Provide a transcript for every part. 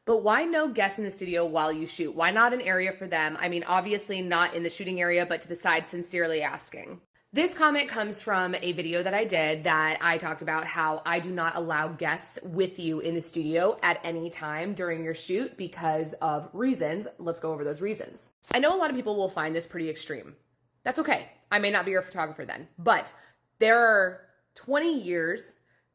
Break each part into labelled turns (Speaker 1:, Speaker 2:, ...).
Speaker 1: But why no guests in the studio while you shoot? Why not an area for them? I mean, obviously not in the shooting area, but to the side, sincerely asking. This comment comes from a video that I did that I talked about how I do not allow guests with you in the studio at any time during your shoot because of reasons. Let's go over those reasons. I know a lot of people will find this pretty extreme. That's okay. I may not be your photographer then, but there are 20 years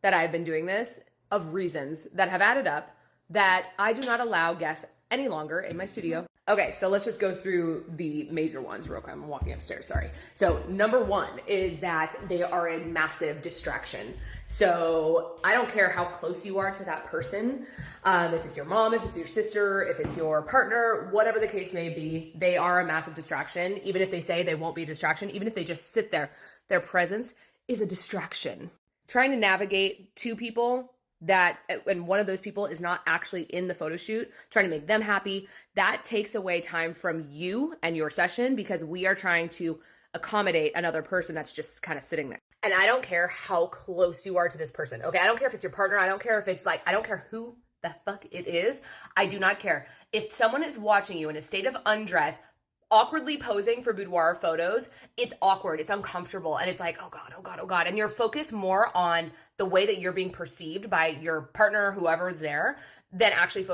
Speaker 1: that I've been doing this of reasons that have added up that I do not allow guests any longer in my studio. Okay, so let's just go through the major ones real quick. I'm walking upstairs, sorry. So number one is that they are a massive distraction. So I don't care how close you are to that person, if it's your mom, if it's your sister, if it's your partner, whatever the case may be, they are a massive distraction. Even if they say they won't be a distraction, even if they just sit there, their presence is a distraction. Trying to navigate two people that, and one of those people is not actually in the photo shoot, trying to make them happy, that takes away time from you and your session because we are trying to accommodate another person that's just kind of sitting there. And I don't care how close you are to this person, okay? I don't care if it's your partner, I don't care if it's like, I don't care who the fuck it is, I do not care. If someone is watching you in a state of undress, awkwardly posing for boudoir photos, it's awkward, it's uncomfortable, and it's like, oh God, oh God, oh God. And you're focused more on the way that you're being perceived by your partner or whoever's there than actually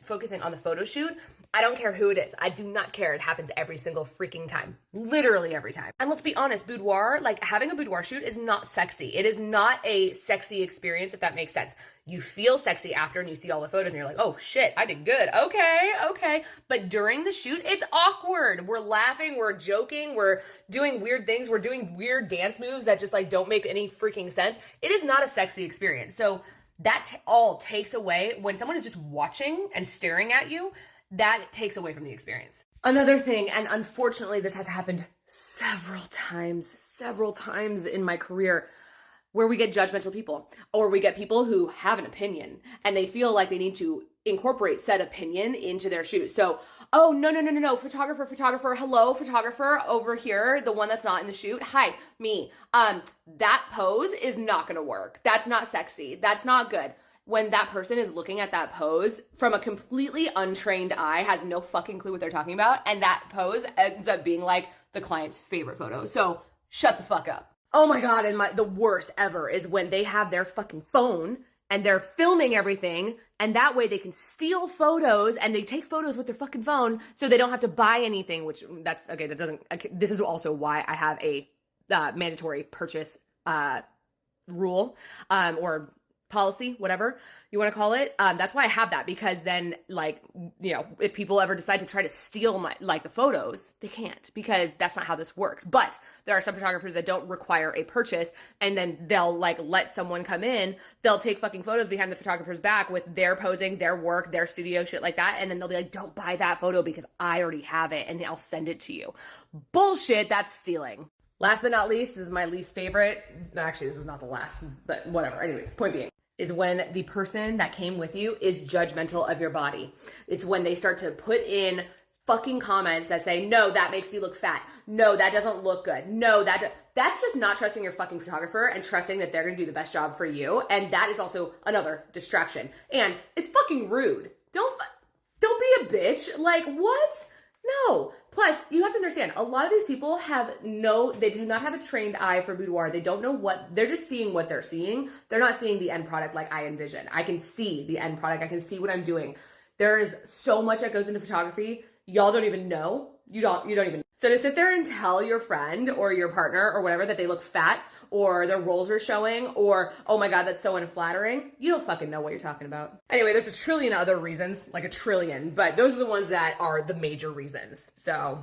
Speaker 1: focusing on the photo shoot. I don't care who it is. I do not care. It happens every single freaking time. Literally every time. And let's be honest, boudoir, like having a boudoir shoot is not sexy. It is not a sexy experience, if that makes sense. You feel sexy after and you see all the photos and you're like, oh shit, I did good. Okay. But during the shoot, it's awkward. We're laughing, we're joking, we're doing weird things, we're doing weird dance moves that just like don't make any freaking sense. It is not a sexy experience. So that all takes away when someone is just watching and staring at you, that takes away from the experience. Another thing, and unfortunately this has happened several times in my career, where we get judgmental people, or we get people who have an opinion and they feel like they need to incorporate said opinion into their shoot. So, oh, no, photographer, hello, photographer over here, the one that's not in the shoot. Hi, me. That pose is not gonna work. That's not sexy. That's not good. When that person is looking at that pose from a completely untrained eye, has no fucking clue what they're talking about, and that pose ends up being like the client's favorite photo. So shut the fuck up. Oh my God, and the worst ever is when they have their fucking phone and they're filming everything, and that way they can steal photos and they take photos with their fucking phone so they don't have to buy anything, which that's, okay, this is also why I have a mandatory purchase rule or policy, whatever you want to call it. That's why I have that, because then, like, you know, if people ever decide to try to steal the photos, they can't, because that's not how this works. But there are some photographers that don't require a purchase, and then they'll let someone come in, they'll take fucking photos behind the photographer's back with their posing, their work, their studio, shit like that, and then they'll be like, don't buy that photo because I already have it and I'll send it to you. Bullshit, that's stealing. Last but not least, this is my least favorite. Actually, this is not the last, but whatever. Anyways, point being, is when the person that came with you is judgmental of your body. It's when they start to put in fucking comments that say, no, that makes you look fat. No, that doesn't look good. No, that's just not trusting your fucking photographer and trusting that they're gonna do the best job for you. And that is also another distraction. And it's fucking rude. Don't be a bitch. Like, what? No. Plus, you have to understand, a lot of these people they do not have a trained eye for boudoir. They don't know they're just seeing what they're seeing. They're not seeing the end product like I envision. I can see the end product. I can see what I'm doing. There is so much that goes into photography. Y'all don't even know. You don't even. So to sit there and tell your friend or your partner or whatever that they look fat or their rolls are showing or, oh my God, that's so unflattering, you don't fucking know what you're talking about. Anyway, there's a trillion other reasons, like a trillion, but those are the ones that are the major reasons. So